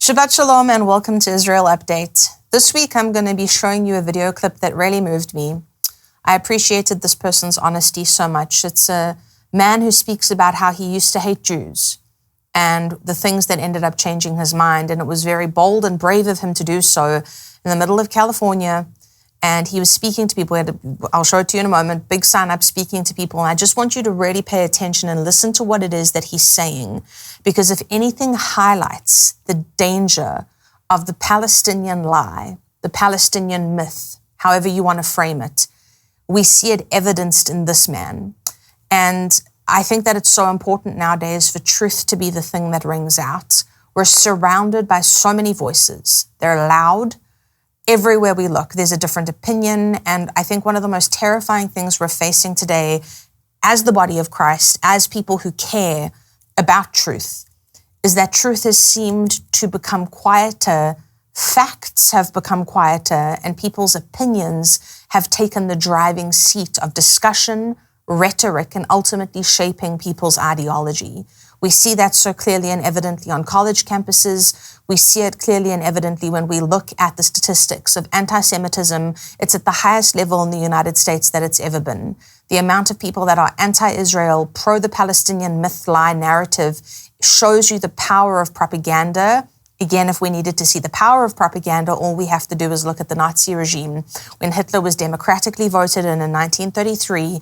Shabbat Shalom and welcome to Israel Update. This week I'm going to be showing you a video clip that really moved me. I appreciated this person's honesty so much. It's a man who speaks about how he used to hate Jews and the things that ended up changing his mind. And it was very bold and brave of him to do so in the middle of California. And he was speaking to people. I'll show it to you in a moment. Big sign up speaking to people. And I just want you to really pay attention and listen to what it is that he's saying. Because if anything highlights the danger of the Palestinian lie, the Palestinian myth, however you want to frame it, we see it evidenced in this man. And I think that it's so important nowadays for truth to be the thing that rings out. We're surrounded by so many voices. They're loud. Everywhere we look, there's a different opinion. And I think one of the most terrifying things we're facing today as the body of Christ, as people who care about truth, is that truth has seemed to become quieter. Facts have become quieter, and people's opinions have taken the driving seat of discussion, rhetoric, and ultimately shaping people's ideology. We see that so clearly and evidently on college campuses. We see it clearly and evidently when we look at the statistics of anti-Semitism. It's at the highest level in the United States that it's ever been. The amount of people that are anti-Israel, pro the Palestinian myth, lie, narrative shows you the power of propaganda. Again, if we needed to see the power of propaganda, all we have to do is look at the Nazi regime. When Hitler was democratically voted in 1933,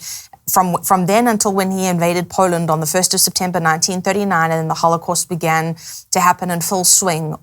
from then until when he invaded Poland on the 1st of September 1939, and then the Holocaust began to happen in full swing.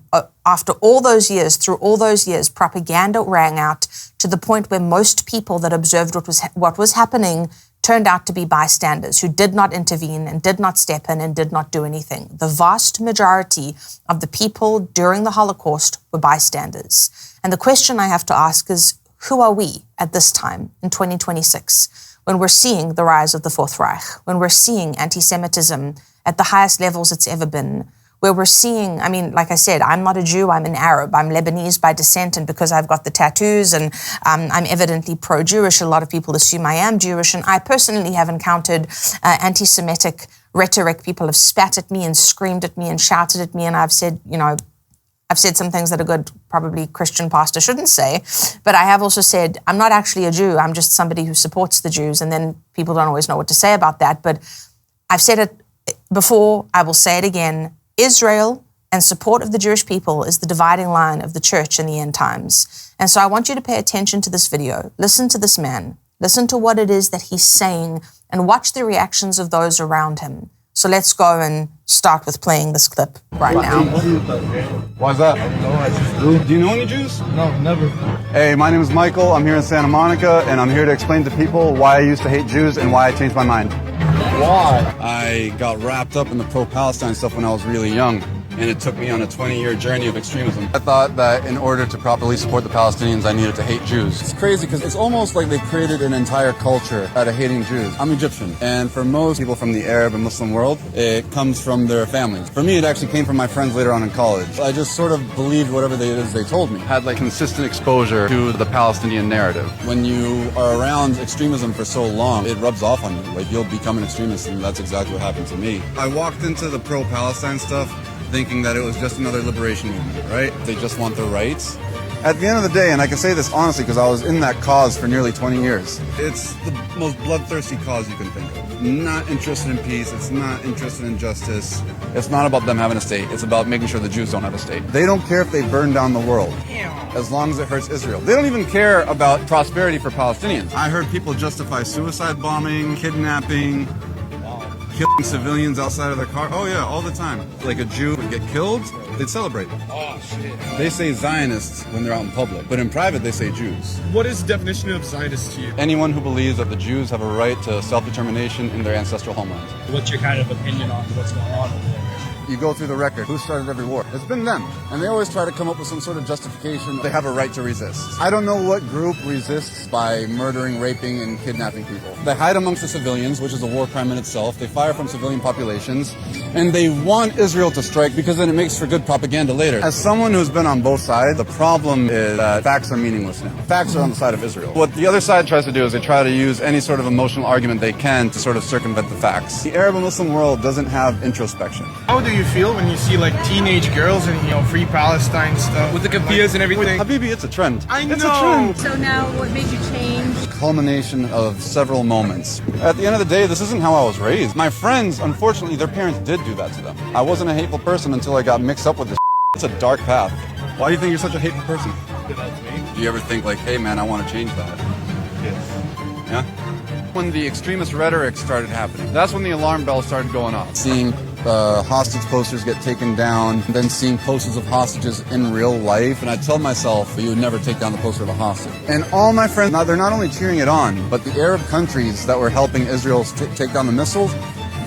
After all those years, through all those years, propaganda rang out to the point where most people that observed what was happening turned out to be bystanders who did not intervene and did not step in and did not do anything. The vast majority of the people during the Holocaust were bystanders. And the question I have to ask is, who are we at this time in 2026? When we're seeing the rise of the Fourth Reich, when we're seeing anti-Semitism at the highest levels it's ever been, where we're seeing, like I said, I'm not a Jew, I'm an Arab, I'm Lebanese by descent, and because I've got the tattoos and I'm evidently pro-Jewish, a lot of people assume I am Jewish, and I personally have encountered anti-Semitic rhetoric. People have spat at me and screamed at me and shouted at me, and I've said, I've said some things that a good, probably Christian pastor shouldn't say, but I have also said, I'm not actually a Jew, I'm just somebody who supports the Jews, and then people don't always know what to say about that. But I've said it before, I will say it again, Israel and support of the Jewish people is the dividing line of the church in the end times. And so I want you to pay attention to this video, listen to this man, listen to what it is that he's saying, and watch the reactions of those around him. So let's go and start with playing this clip right now. Why's that? No, I just do. Do you know any Jews? No, never. Hey, my name is Michael. I'm here in Santa Monica, and I'm here to explain to people why I used to hate Jews and why I changed my mind. Why? I got wrapped up in the pro-Palestine stuff when I was really young, and it took me on a 20-year journey of extremism. I thought that in order to properly support the Palestinians, I needed to hate Jews. It's crazy because it's almost like they created an entire culture out of hating Jews. I'm Egyptian, and for most people from the Arab and Muslim world, it comes from their families. For me, it actually came from my friends later on in college. I just sort of believed whatever it is they told me. Had consistent exposure to the Palestinian narrative. When you are around extremism for so long, it rubs off on you. You'll become an extremist, and that's exactly what happened to me. I walked into the pro-Palestine stuff thinking that it was just another liberation movement, right? They just want their rights. At the end of the day, and I can say this honestly because I was in that cause for nearly 20 years, it's the most bloodthirsty cause you can think of. Not interested in peace, it's not interested in justice. It's not about them having a state, it's about making sure the Jews don't have a state. They don't care if they burn down the world, as long as it hurts Israel. They don't even care about prosperity for Palestinians. I heard people justify suicide bombing, kidnapping, killing civilians outside of their car. Oh yeah, all the time. Like a Jew would get killed, they'd celebrate. Oh shit. They say Zionists when they're out in public, but in private they say Jews. What is the definition of Zionist to you? Anyone who believes that the Jews have a right to self-determination in their ancestral homeland. What's your kind of opinion on what's going on over there? You go through the record. Who started every war? It's been them. And they always try to come up with some sort of justification. They have a right to resist. I don't know what group resists by murdering, raping, and kidnapping people. They hide amongst the civilians, which is a war crime in itself. They fire from civilian populations. And they want Israel to strike because then it makes for good propaganda later. As someone who's been on both sides, the problem is that facts are meaningless now. Facts are on the side of Israel. What the other side tries to do is they try to use any sort of emotional argument they can to sort of circumvent the facts. The Arab and Muslim world doesn't have introspection. How do you you feel when you see like teenage girls and free Palestine stuff with the kafiyas and everything? Habibi, it's a trend. I know. It's a trend. So now, what made you change? Culmination of several moments. At the end of the day, this isn't how I was raised. My friends, unfortunately, their parents did do that to them. I wasn't a hateful person until I got mixed up with this. It's a dark path. Why do you think you're such a hateful person? That's me. Do you ever think like, hey man, I want to change that? Yes. Yeah? When the extremist rhetoric started happening, that's when the alarm bell started going off. Seeing hostage posters get taken down, then seeing posters of hostages in real life, and I tell myself you would never take down the poster of a hostage. And all my friends, now they're not only cheering it on, but the Arab countries that were helping Israel take down the missiles,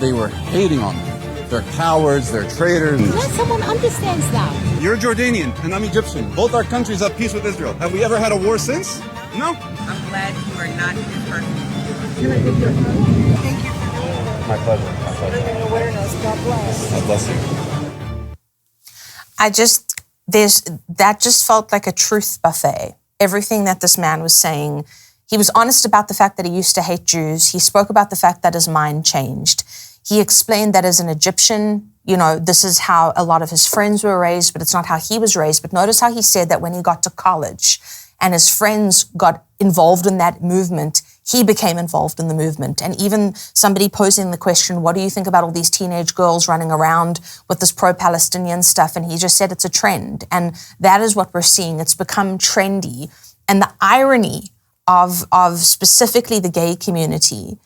they were hating on them. They're cowards, they're traitors. Let someone understands that. You're Jordanian and I'm Egyptian. Both our countries have peace with Israel. Have we ever had a war since? No. I'm glad you are not his person. Thank you. My pleasure. My pleasure. Bringing awareness. God bless. God bless you. That just felt like a truth buffet. Everything that this man was saying, he was honest about the fact that he used to hate Jews. He spoke about the fact that his mind changed. He explained that as an Egyptian, this is how a lot of his friends were raised, but it's not how he was raised. But notice how he said that when he got to college and his friends got involved in that movement, he became involved in the movement. And even somebody posing the question, what do you think about all these teenage girls running around with this pro-Palestinian stuff? And he just said it's a trend. And that is what we're seeing. It's become trendy. And the irony of specifically the gay community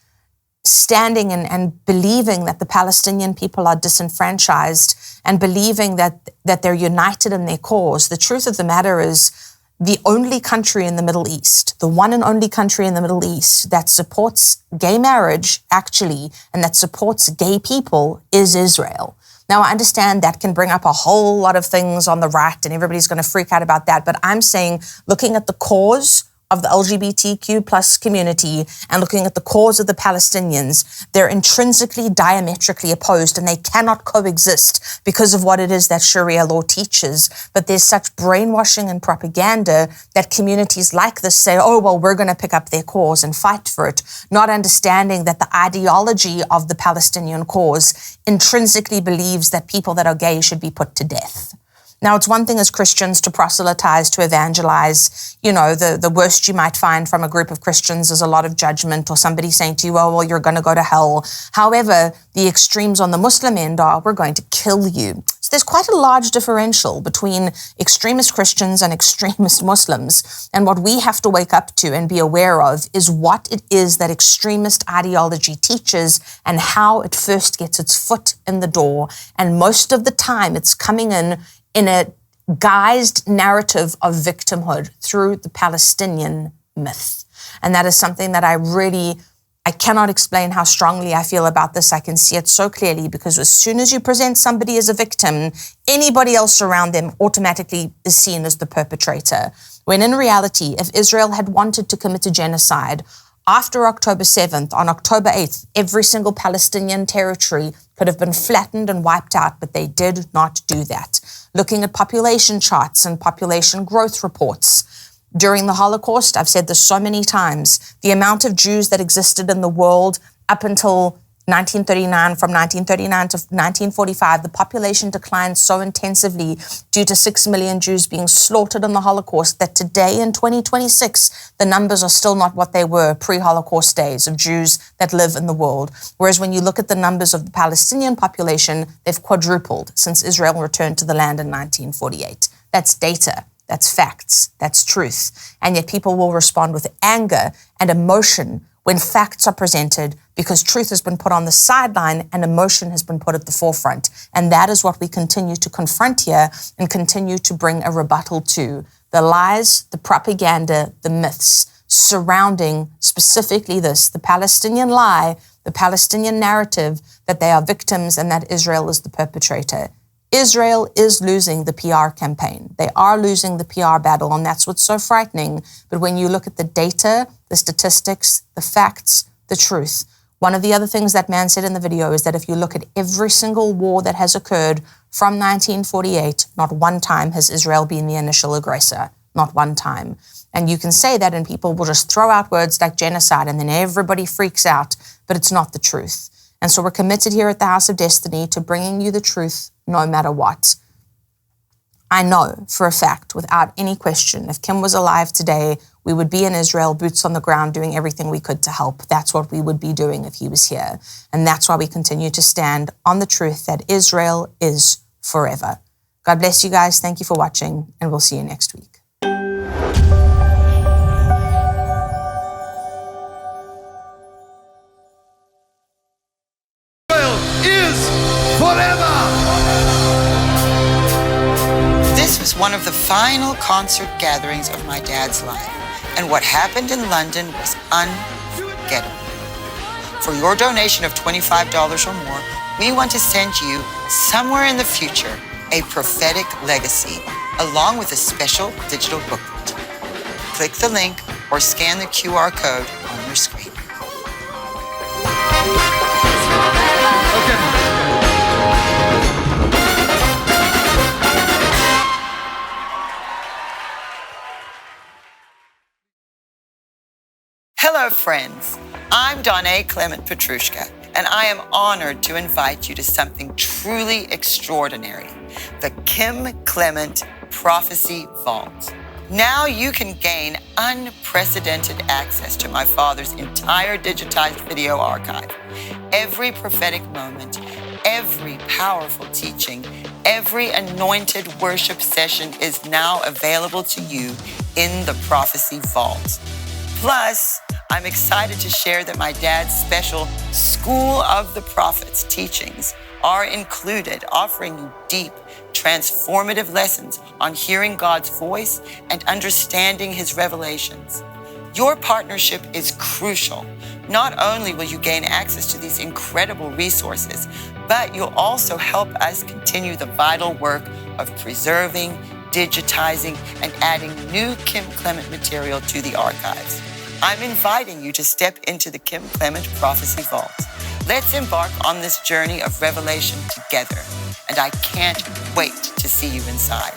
standing and believing that the Palestinian people are disenfranchised and believing that they're united in their cause. The truth of the matter is the only country in the Middle East, the one and only country in the Middle East that supports gay marriage, actually, and that supports gay people is Israel. Now, I understand that can bring up a whole lot of things on the right, and everybody's going to freak out about that. But I'm saying, looking at the cause of the LGBTQ plus community and looking at the cause of the Palestinians, they're intrinsically diametrically opposed and they cannot coexist because of what it is that Sharia law teaches. But there's such brainwashing and propaganda that communities like this say, oh, well, we're going to pick up their cause and fight for it, not understanding that the ideology of the Palestinian cause intrinsically believes that people that are gay should be put to death. Now, it's one thing as Christians to proselytize, to evangelize. The worst you might find from a group of Christians is a lot of judgment or somebody saying to you, oh, well, you're going to go to hell. However, the extremes on the Muslim end are, we're going to kill you. So there's quite a large differential between extremist Christians and extremist Muslims. And what we have to wake up to and be aware of is what it is that extremist ideology teaches and how it first gets its foot in the door. And most of the time, it's coming in a guised narrative of victimhood through the Palestinian myth. And that is something that I cannot explain how strongly I feel about this. I can see it so clearly because as soon as you present somebody as a victim, anybody else around them automatically is seen as the perpetrator. When in reality, if Israel had wanted to commit a genocide, after October 7th, on October 8th, every single Palestinian territory could have been flattened and wiped out, but they did not do that. Looking at population charts and population growth reports, during the Holocaust, I've said this so many times, the amount of Jews that existed in the world up until 1939, from 1939 to 1945, the population declined so intensively due to 6 million Jews being slaughtered in the Holocaust that today in 2026, the numbers are still not what they were pre-Holocaust days of Jews that live in the world. Whereas when you look at the numbers of the Palestinian population, they've quadrupled since Israel returned to the land in 1948. That's data. That's facts. That's truth. And yet people will respond with anger and emotion when facts are presented because truth has been put on the sideline and emotion has been put at the forefront. And that is what we continue to confront here and continue to bring a rebuttal to. The lies, the propaganda, the myths surrounding specifically this, the Palestinian lie, the Palestinian narrative that they are victims and that Israel is the perpetrator. Israel is losing the PR campaign. They are losing the PR battle, and that's what's so frightening. But when you look at the data, the statistics, the facts, the truth, one of the other things that man said in the video is that if you look at every single war that has occurred from 1948, not one time has Israel been the initial aggressor, not one time. And you can say that and people will just throw out words like genocide and then everybody freaks out, but it's not the truth. And so we're committed here at the House of Destiny to bringing you the truth, no matter what. I know for a fact, without any question, if Kim was alive today, we would be in Israel, boots on the ground, doing everything we could to help. That's what we would be doing if he was here. And that's why we continue to stand on the truth that Israel is forever. God bless you guys. Thank you for watching, and we'll see you next week. This was one of the final concert gatherings of my dad's life, and what happened in London was unforgettable. For your donation of $25 or more, we want to send you, somewhere in the future, a prophetic legacy, along with a special digital booklet. Click the link or scan the QR code on your screen. Hello, friends. I'm Donna Clement Petrushka, and I am honored to invite you to something truly extraordinary, the Kim Clement Prophecy Vault. Now you can gain unprecedented access to my father's entire digitized video archive. Every prophetic moment, every powerful teaching, every anointed worship session is now available to you in the Prophecy Vault. Plus, I'm excited to share that my dad's special School of the Prophets teachings are included, offering you deep, transformative lessons on hearing God's voice and understanding his revelations. Your partnership is crucial. Not only will you gain access to these incredible resources, but you'll also help us continue the vital work of preserving, digitizing, and adding new Kim Clement material to the archives. I'm inviting you to step into the Kim Clement Prophecy Vault. Let's embark on this journey of revelation together, and I can't wait to see you inside.